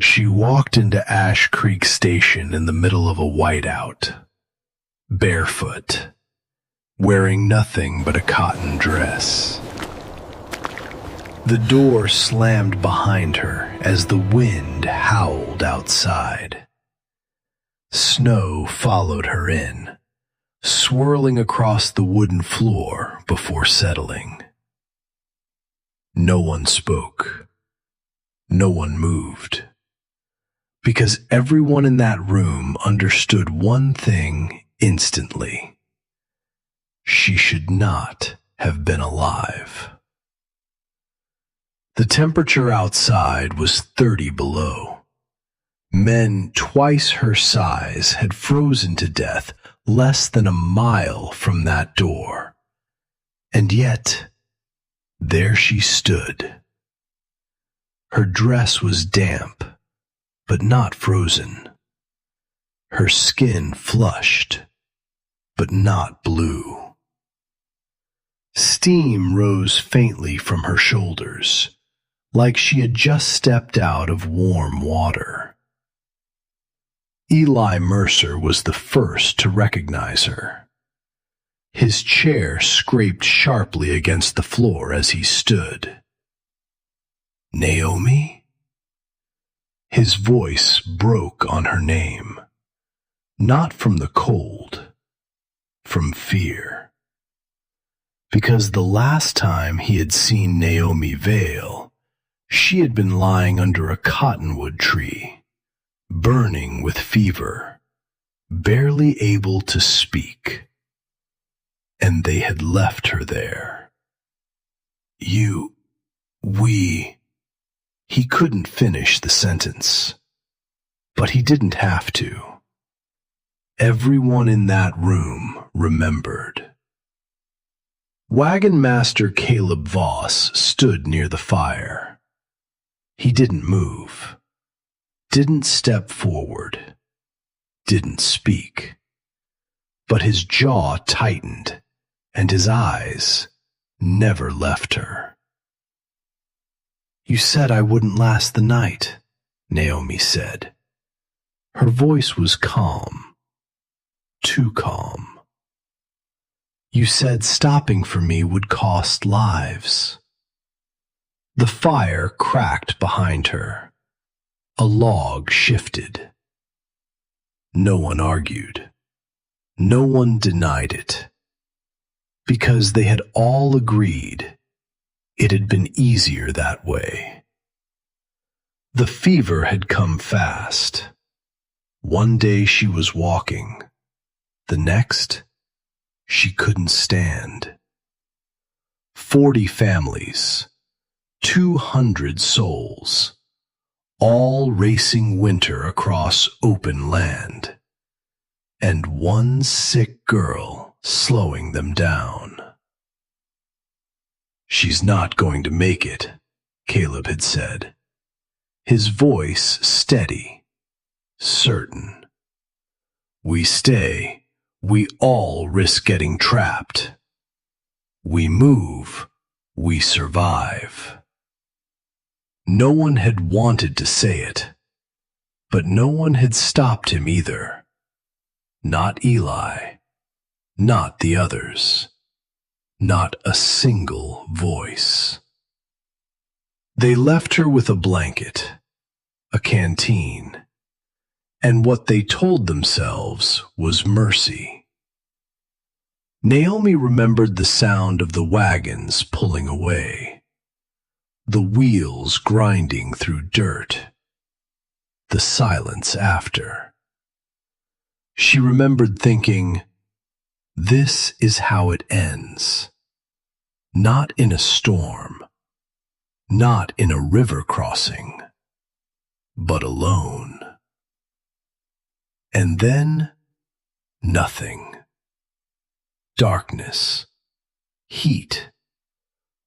She walked into Ash Creek Station in the middle of a whiteout, barefoot, wearing nothing but a cotton dress. The door slammed behind her as the wind howled outside. Snow followed her in, swirling across the wooden floor before settling. No one spoke. No one moved. Because everyone in that room understood one thing instantly. She should not have been alive. The temperature outside was 30 below. Men twice her size had frozen to death less than a mile from that door. And yet, there she stood. Her dress was damp, but not frozen. Her skin flushed, but not blue. Steam rose faintly from her shoulders, like she had just stepped out of warm water. Eli Mercer was the first to recognize her. His chair scraped sharply against the floor as he stood. "Naomi?" His voice broke on her name, not from the cold, from fear. Because the last time he had seen Naomi Vale, she had been lying under a cottonwood tree, burning with fever, barely able to speak. And they had left her there. We... He couldn't finish the sentence, but he didn't have to. Everyone in that room remembered. Wagon Master Caleb Voss stood near the fire. He didn't move, didn't step forward, didn't speak, but his jaw tightened and his eyes never left her. "You said I wouldn't last the night," Naomi said. Her voice was calm, too calm. "You said stopping for me would cost lives." The fire cracked behind her. A log shifted. No one argued. No one denied it. Because they had all agreed it had been easier that way. The fever had come fast. One day she was walking. The next, she couldn't stand. 40 families, 200 souls, all racing winter across open land, and one sick girl slowing them down. "She's not going to make it," Caleb had said, his voice steady, certain. "We stay, we all risk getting trapped. We move, we survive." No one had wanted to say it, but no one had stopped him either. Not Eli, not the others. Not a single voice. They left her with a blanket, a canteen, and what they told themselves was mercy. Naomi remembered the sound of the wagons pulling away, the wheels grinding through dirt, the silence after. She remembered thinking, this is how it ends. Not in a storm, not in a river crossing, but alone. And then, nothing. Darkness, heat,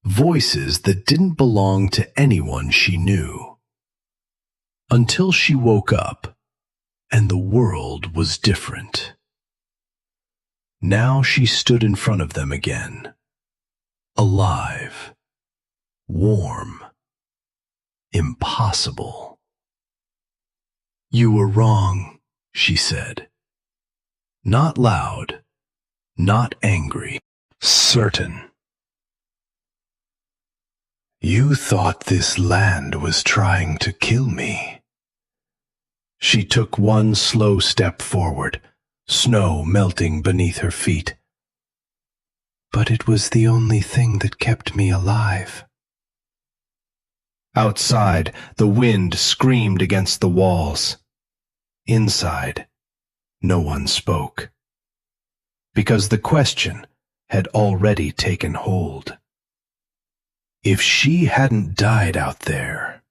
voices that didn't belong to anyone she knew. Until she woke up, and the world was different. Now she stood in front of them again. Alive, warm, impossible. "You were wrong," she said. Not loud, not angry, certain. "You thought this land was trying to kill me." She took one slow step forward, snow melting beneath her feet. "But it was the only thing that kept me alive." Outside, the wind screamed against the walls. Inside, no one spoke, because the question had already taken hold. If she hadn't died out there,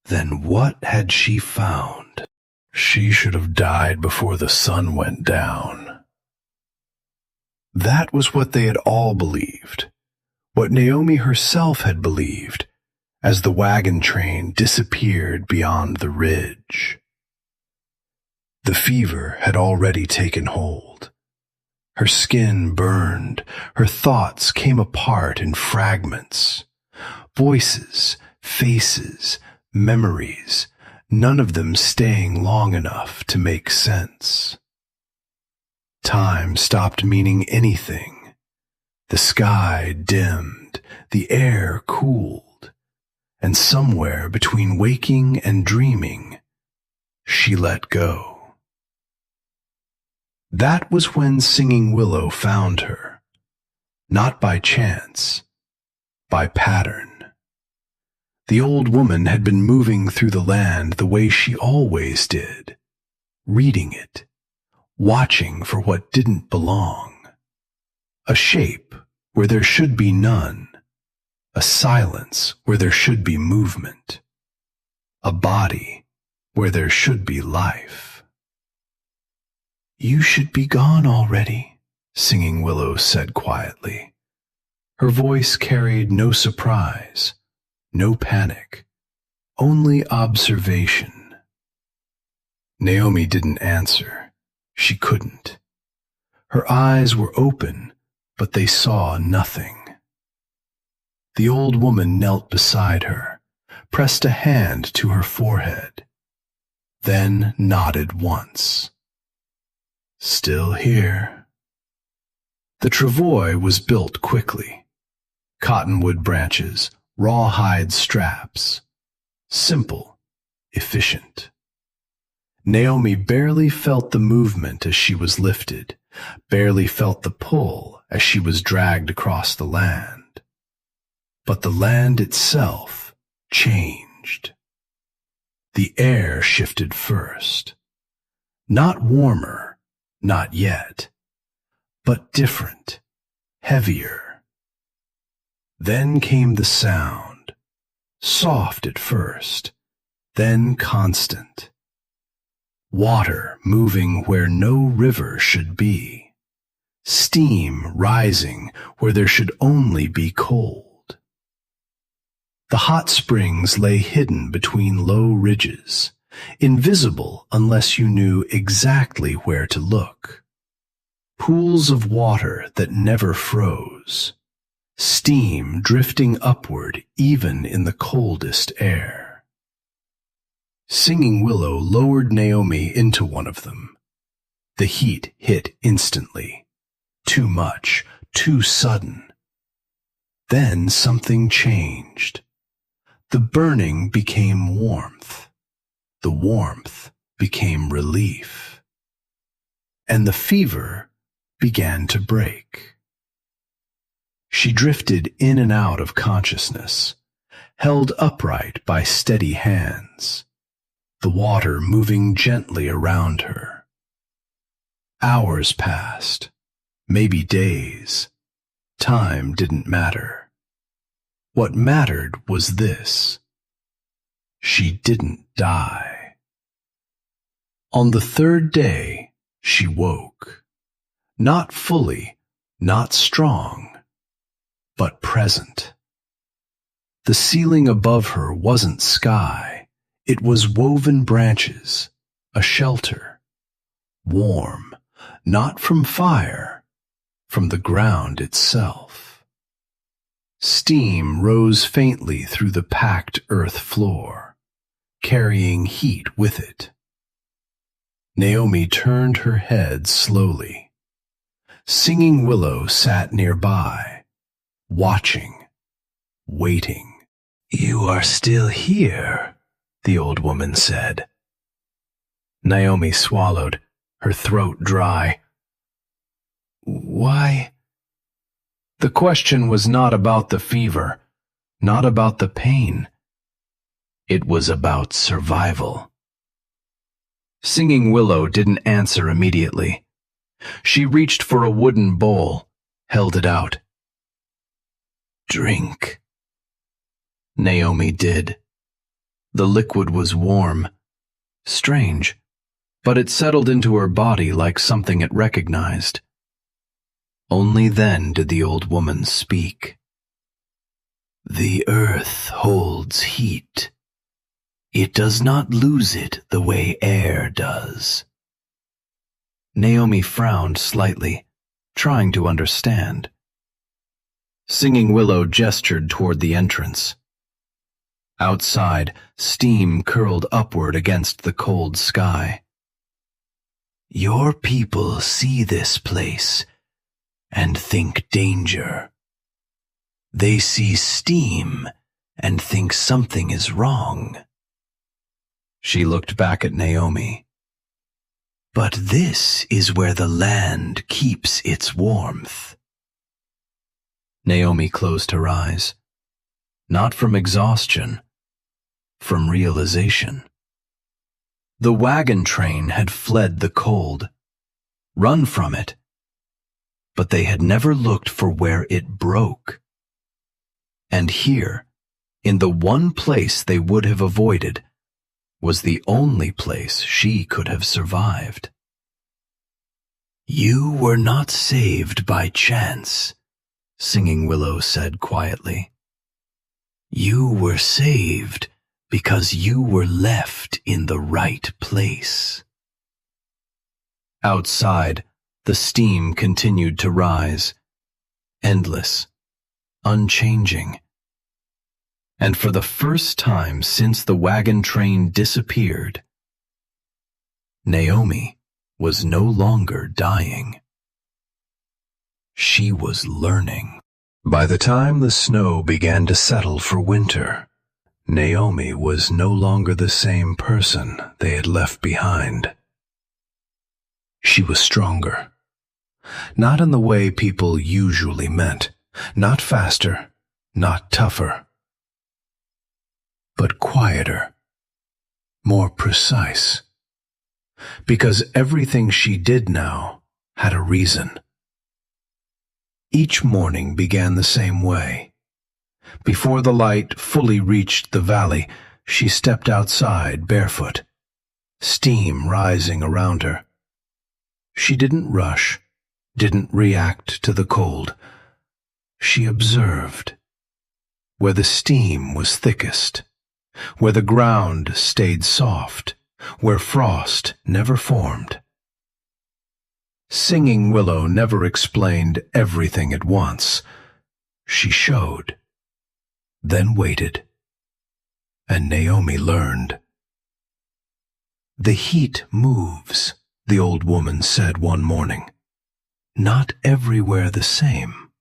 then what had she found? She should have died before the sun went down. That was what they had all believed, what Naomi herself had believed, as the wagon train disappeared beyond the ridge. The fever had already taken hold. Her skin burned, her thoughts came apart in fragments. Voices, faces, memories, none of them staying long enough to make sense. Time stopped meaning anything. The sky dimmed, the air cooled, and somewhere between waking and dreaming, she let go. That was when Singing Willow found her, not by chance, by pattern. The old woman had been moving through the land the way she always did, reading it, watching for what didn't belong. A shape where there should be none, a silence where there should be movement, a body where there should be life. "You should be gone already," Singing Willow said quietly. Her voice carried no surprise, no panic, only observation. Naomi didn't answer. She couldn't. Her eyes were open, but they saw nothing. The old woman knelt beside her, pressed a hand to her forehead, then nodded once. "Still here." The travois was built quickly. Cottonwood branches, rawhide straps. Simple, efficient. Naomi barely felt the movement as she was lifted, barely felt the pull as she was dragged across the land. But the land itself changed. The air shifted first. Not warmer, not yet, but different, heavier. Then came the sound, soft at first, then constant. Water moving where no river should be. Steam rising where there should only be cold. The hot springs lay hidden between low ridges, invisible unless you knew exactly where to look. Pools of water that never froze. Steam drifting upward even in the coldest air. Singing Willow lowered Naomi into one of them. The heat hit instantly. Too much, too sudden. Then something changed. The burning became warmth. The warmth became relief. And the fever began to break. She drifted in and out of consciousness, held upright by steady hands, the water moving gently around her. Hours passed, maybe days. Time didn't matter. What mattered was this: she didn't die. On the third day, she woke. Not fully, not strong, but present. The ceiling above her wasn't sky. It was woven branches, a shelter. Warm, not from fire, from the ground itself. Steam rose faintly through the packed earth floor, carrying heat with it. Naomi turned her head slowly. Singing Willow sat nearby, watching, waiting. "You are still here," the old woman said. Naomi swallowed, her throat dry. "Why?" The question was not about the fever, not about the pain. It was about survival. Singing Willow didn't answer immediately. She reached for a wooden bowl, held it out. "Drink." Naomi did. The liquid was warm. Strange, but it settled into her body like something it recognized. Only then did the old woman speak. "The earth holds heat. It does not lose it the way air does." Naomi frowned slightly, trying to understand. Singing Willow gestured toward the entrance. Outside, steam curled upward against the cold sky. "Your people see this place and think danger. They see steam and think something is wrong." She looked back at Naomi. "But this is where the land keeps its warmth." Naomi closed her eyes, not from exhaustion, from realization. The wagon train had fled the cold, run from it, but they had never looked for where it broke. And here, in the one place they would have avoided, was the only place she could have survived. "You were not saved by chance," Singing Willow said quietly. "You were saved because you were left in the right place." Outside, the steam continued to rise, endless, unchanging. And for the first time since the wagon train disappeared, Naomi was no longer dying. She was learning. By the time the snow began to settle for winter, Naomi was no longer the same person they had left behind. She was stronger. Not in the way people usually meant, not faster, not tougher, but quieter, more precise. Because everything she did now had a reason. Each morning began the same way. Before the light fully reached the valley, she stepped outside barefoot, steam rising around her. She didn't rush, didn't react to the cold. She observed. Where the steam was thickest, where the ground stayed soft, where frost never formed. Singing Willow never explained everything at once. She showed, then waited, and Naomi learned. "The heat moves," the old woman said one morning. "Not everywhere the same."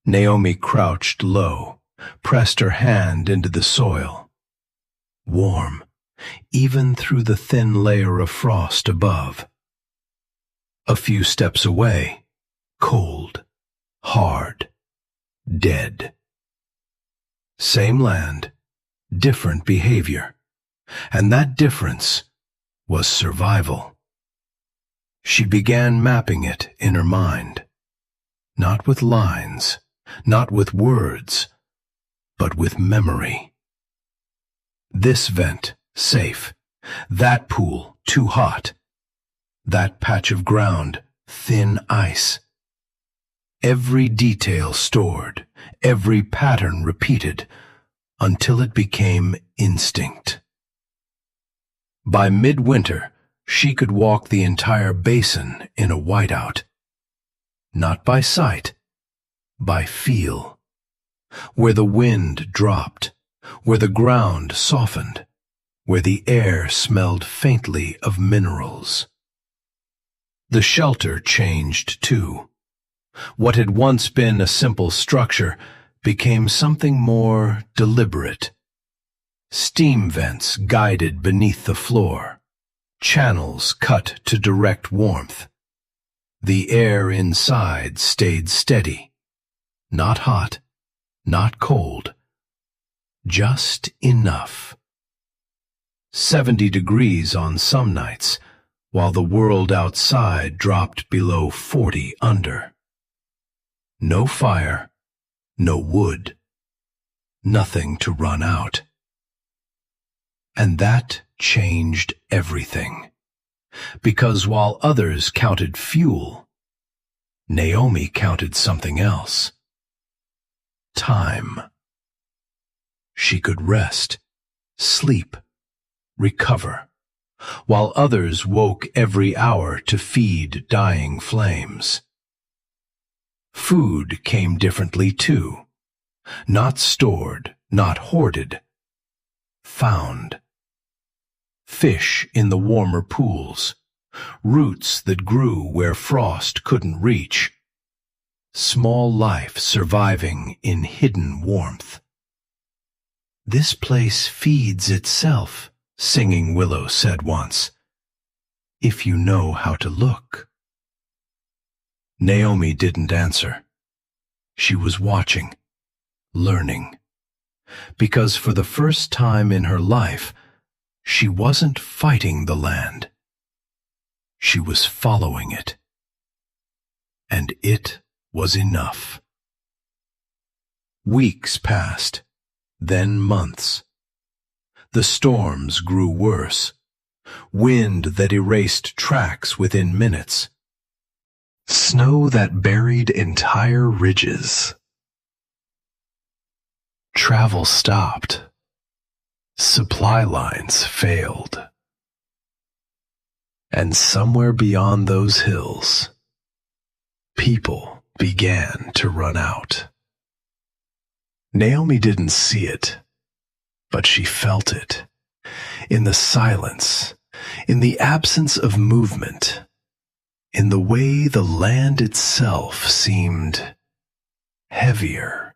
Naomi crouched low, pressed her hand into the soil. Warm, even through the thin layer of frost above. A few steps away, cold, hard, dead. Same land, different behavior, and that difference was survival. She began mapping it in her mind, not with lines, not with words, but with memory. This vent, safe. That pool, too hot. That patch of ground, thin ice. Every detail stored, every pattern repeated, until it became instinct. By midwinter, she could walk the entire basin in a whiteout. Not by sight, by feel. Where the wind dropped, where the ground softened, where the air smelled faintly of minerals. The shelter changed too. What had once been a simple structure became something more deliberate. Steam vents guided beneath the floor, channels cut to direct warmth. The air inside stayed steady, not hot, not cold, just enough. 70 degrees on some nights, while the world outside dropped below 40 under. No fire, no wood, nothing to run out. And that changed everything, because while others counted fuel, Naomi counted something else. Time. She could rest, sleep, recover, while others woke every hour to feed dying flames. Food came differently too, not stored, not hoarded, found. Fish in the warmer pools, roots that grew where frost couldn't reach, small life surviving in hidden warmth. "This place feeds itself," Singing Willow said once, "if you know how to look." Naomi didn't answer. She was watching, learning, because for the first time in her life, she wasn't fighting the land. She was following it. And it was enough. Weeks passed, then months. The storms grew worse. Wind that erased tracks within minutes. Snow that buried entire ridges. Travel stopped. Supply lines failed. And somewhere beyond those hills, people began to run out. Naomi didn't see it, but she felt it. In the silence, in the absence of movement, in the way the land itself seemed heavier.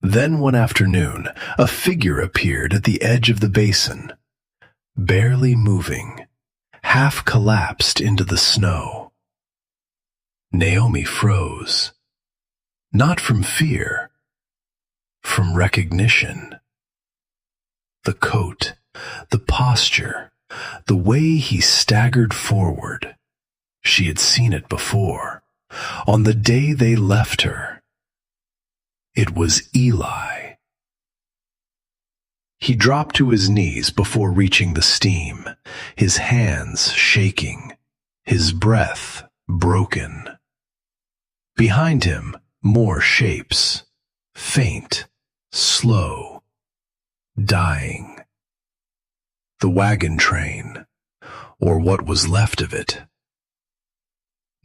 Then one afternoon, a figure appeared at the edge of the basin, barely moving, half collapsed into the snow. Naomi froze, not from fear, from recognition. The coat, the posture, the way he staggered forward. She had seen it before, on the day they left her. It was Eli. He dropped to his knees before reaching the steam, his hands shaking, his breath broken. Behind him, more shapes, faint, slow, dying. The wagon train, or what was left of it.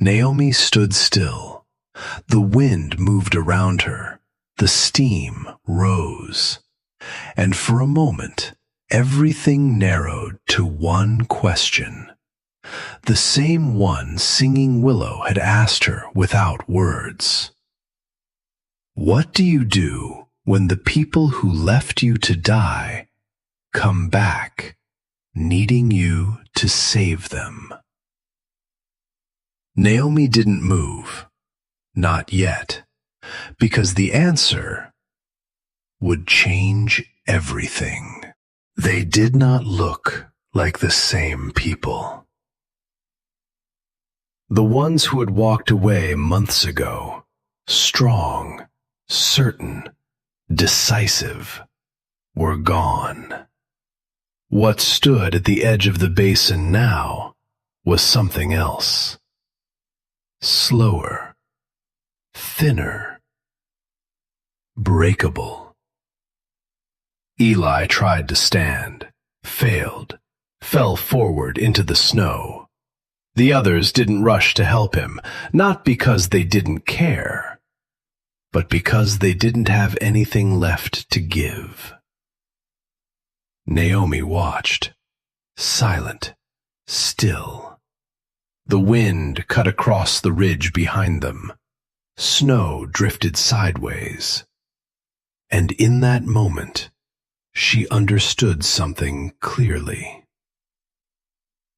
Naomi stood still. The wind moved around her. The steam rose, and for a moment, everything narrowed to one question, the same one Singing Willow had asked her without words. What do you do when the people who left you to die come back, needing you to save them? Naomi didn't move, not yet. Because the answer would change everything. They did not look like the same people. The ones who had walked away months ago, strong, certain, decisive, were gone. What stood at the edge of the basin now was something else. Slower, thinner, breakable. Eli tried to stand, failed, fell forward into the snow. The others didn't rush to help him, not because they didn't care, but because they didn't have anything left to give. Naomi watched, silent, still. The wind cut across the ridge behind them. Snow drifted sideways. And in that moment, she understood something clearly.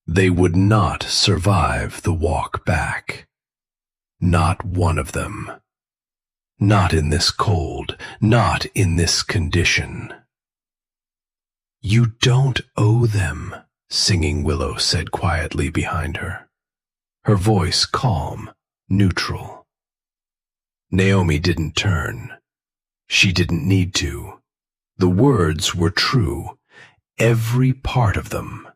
They would not survive the walk back. Not one of them. Not in this cold, not in this condition. "You don't owe them," Singing Willow said quietly behind her, her voice calm, neutral. Naomi didn't turn. She didn't need to. The words were true, every part of them.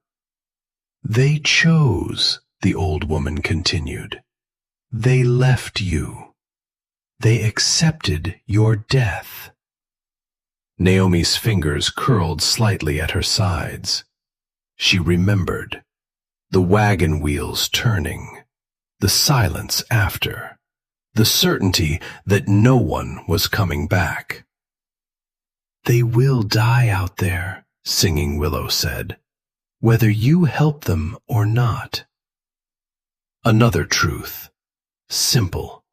"They chose," the old woman continued. "They left you. They accepted your death." Naomi's fingers curled slightly at her sides. She remembered. The wagon wheels turning, the silence after, the certainty that no one was coming back. "They will die out there," Singing Willow said, "whether you help them or not." Another truth, simple,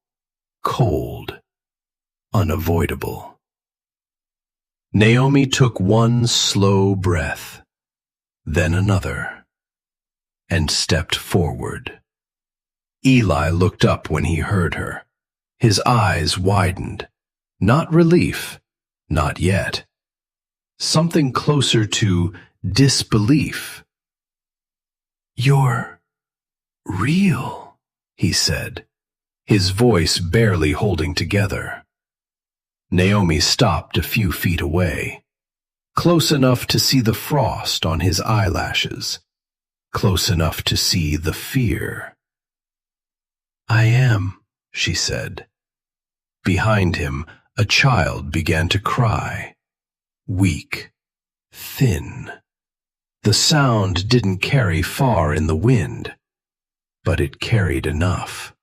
cold, unavoidable. Naomi took one slow breath, then another, and stepped forward. Eli looked up when he heard her. His eyes widened. Not relief, not yet. Something closer to disbelief. "You're real," he said, his voice barely holding together. Naomi stopped a few feet away, close enough to see the frost on his eyelashes, close enough to see the fear. "I am," she said. Behind him, a child began to cry, weak, thin. The sound didn't carry far in the wind, but it carried enough.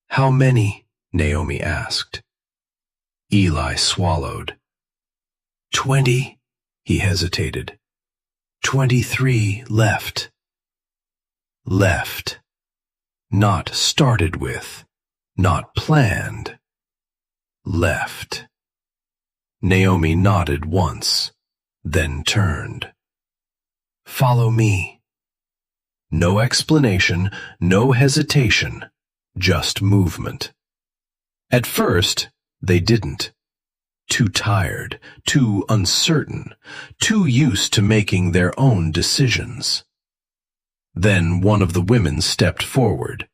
"How many?" Naomi asked. Eli swallowed. 20, he hesitated. 23 left. Left. Not started with, not planned. Left. Naomi nodded once, then turned. "Follow me." No explanation, no hesitation, just movement. At first, they didn't. Too tired, too uncertain, too used to making their own decisions. Then one of the women stepped forward,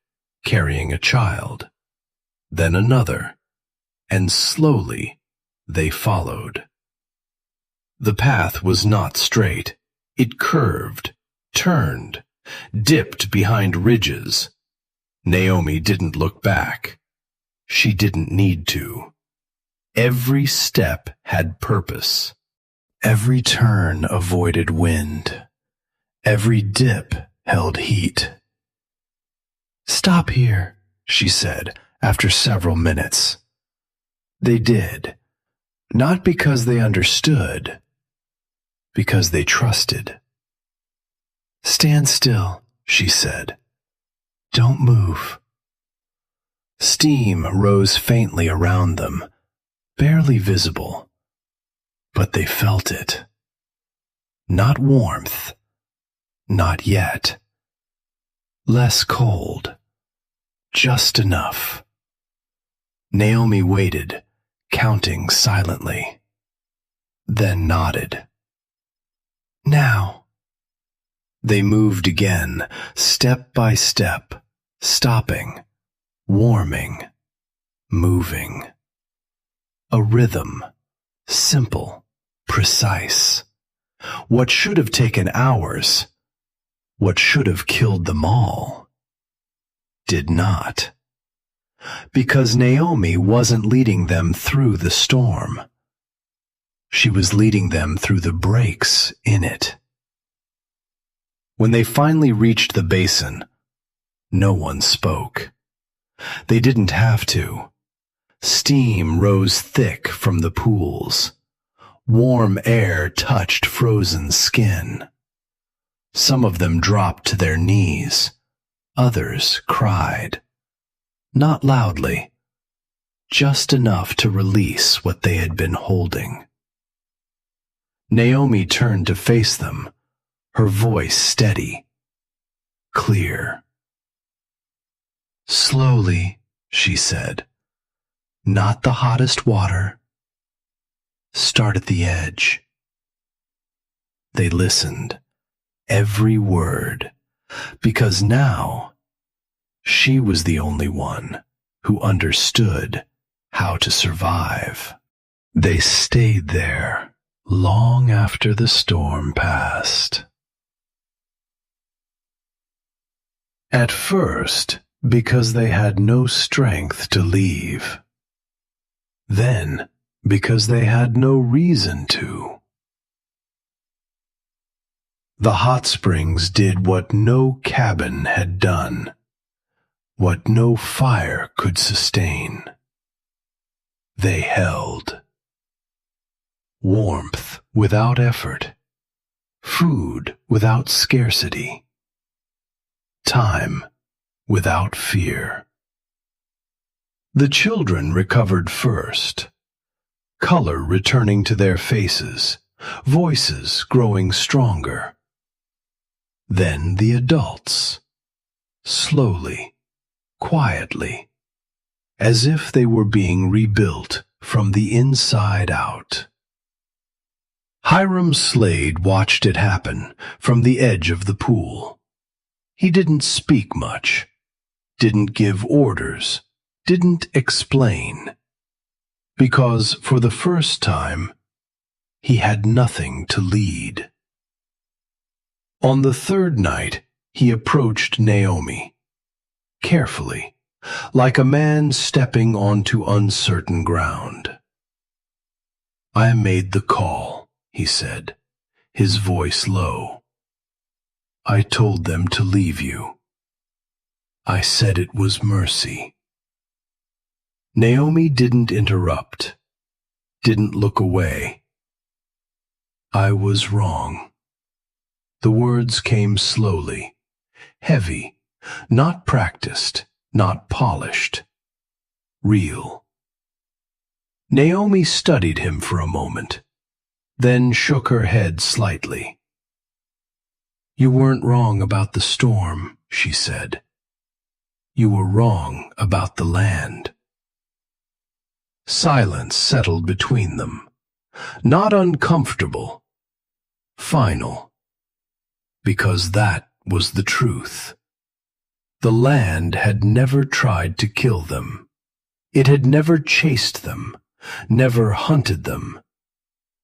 carrying a child. Then another, and slowly they followed. The path was not straight. It curved, turned, dipped behind ridges. Naomi didn't look back. She didn't need to. Every step had purpose. Every turn avoided wind. Every dip held heat. "Stop here," she said after several minutes. They did, not because they understood, because they trusted. "Stand still," she said. "Don't move." Steam rose faintly around them, barely visible, but they felt it. Not warmth, not yet. Less cold, just enough. Naomi waited, counting silently, then nodded. "Now." They moved again, step by step, stopping, warming, moving. A rhythm, simple, precise. What should have taken hours, what should have killed them all, did not. Because Naomi wasn't leading them through the storm. She was leading them through the breaks in it. When they finally reached the basin, no one spoke. They didn't have to. Steam rose thick from the pools. Warm air touched frozen skin. Some of them dropped to their knees. Others cried. Not loudly, just enough to release what they had been holding. Naomi turned to face them, her voice steady, clear. Slowly, she said, not the hottest water. Start at the edge. They listened, every word, because now she was the only one who understood how to survive. They stayed there long after the storm passed. At first, because they had no strength to leave. Then, because they had no reason to. The hot springs did what no cabin had done, what no fire could sustain. They held. Warmth without effort, food without scarcity, time without fear. The children recovered first, color returning to their faces, voices growing stronger. Then the adults, slowly, quietly, as if they were being rebuilt from the inside out. Hiram Slade watched it happen from the edge of the pool. He didn't speak much, didn't give orders, didn't explain, because for the first time, he had nothing to lead. On the third night, he approached Naomi, carefully, like a man stepping onto uncertain ground. I made the call, he said, his voice low. I told them to leave you. I said it was mercy. Naomi didn't interrupt, didn't look away. I was wrong. The words came slowly, heavy, not practiced, not polished, real. Naomi studied him for a moment, then shook her head slightly. You weren't wrong about the storm, she said. You were wrong about the land. Silence settled between them, not uncomfortable, final, because that was the truth. The land had never tried to kill them. It had never chased them, never hunted them.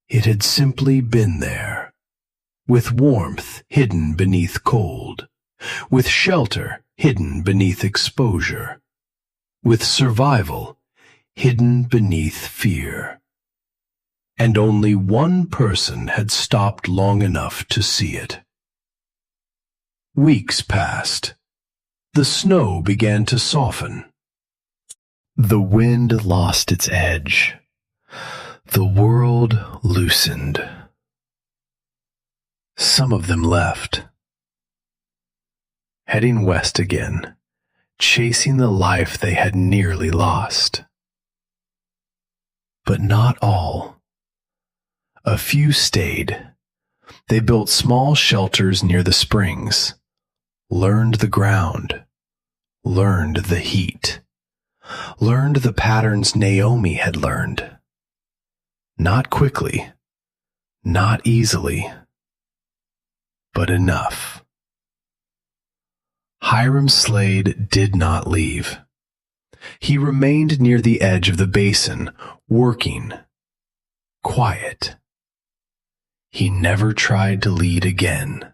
It had simply been there, with warmth hidden beneath cold, with shelter hidden beneath exposure, with survival hidden beneath fear. And only one person had stopped long enough to see it. Weeks passed. The snow began to soften. The wind lost its edge. The world loosened. Some of them left, heading west again, chasing the life they had nearly lost. But not all. A few stayed. They built small shelters near the springs, learned the ground, learned the heat, learned the patterns Naomi had learned. Not quickly, not easily, but enough. Hiram Slade did not leave. He remained near the edge of the basin, working, quiet. He never tried to lead again,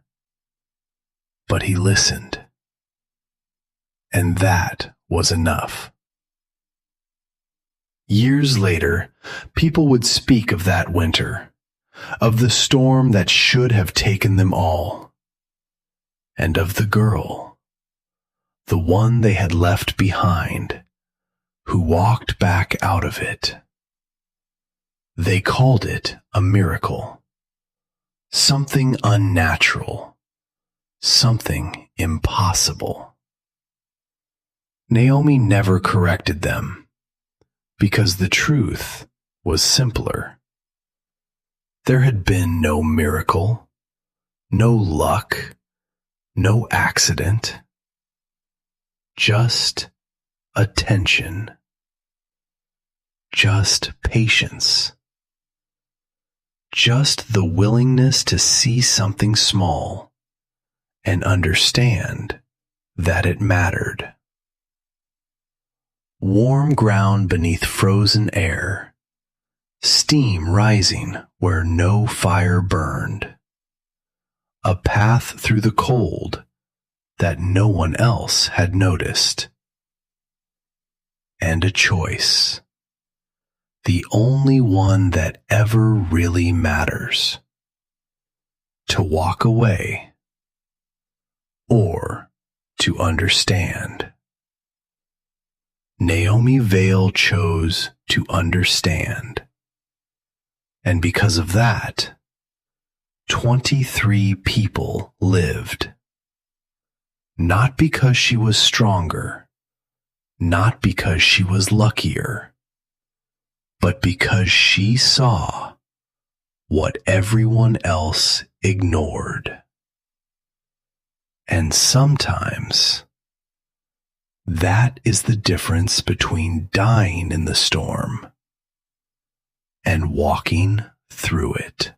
but he listened. And that was enough. Years later, people would speak of that winter, of the storm that should have taken them all, and of the girl, the one they had left behind, who walked back out of it. They called it a miracle, something unnatural, something impossible. Naomi never corrected them, because the truth was simpler. There had been no miracle, no luck, no accident, just attention, just patience, just the willingness to see something small and understand that it mattered. Warm ground beneath frozen air, steam rising where no fire burned, a path through the cold that no one else had noticed, and a choice, the only one that ever really matters, to walk away or to understand. Naomi Vale chose to understand, and because of that, 23 people lived. Not because she was stronger, not because she was luckier, but because she saw what everyone else ignored. And sometimes, that is the difference between dying in the storm and walking through it.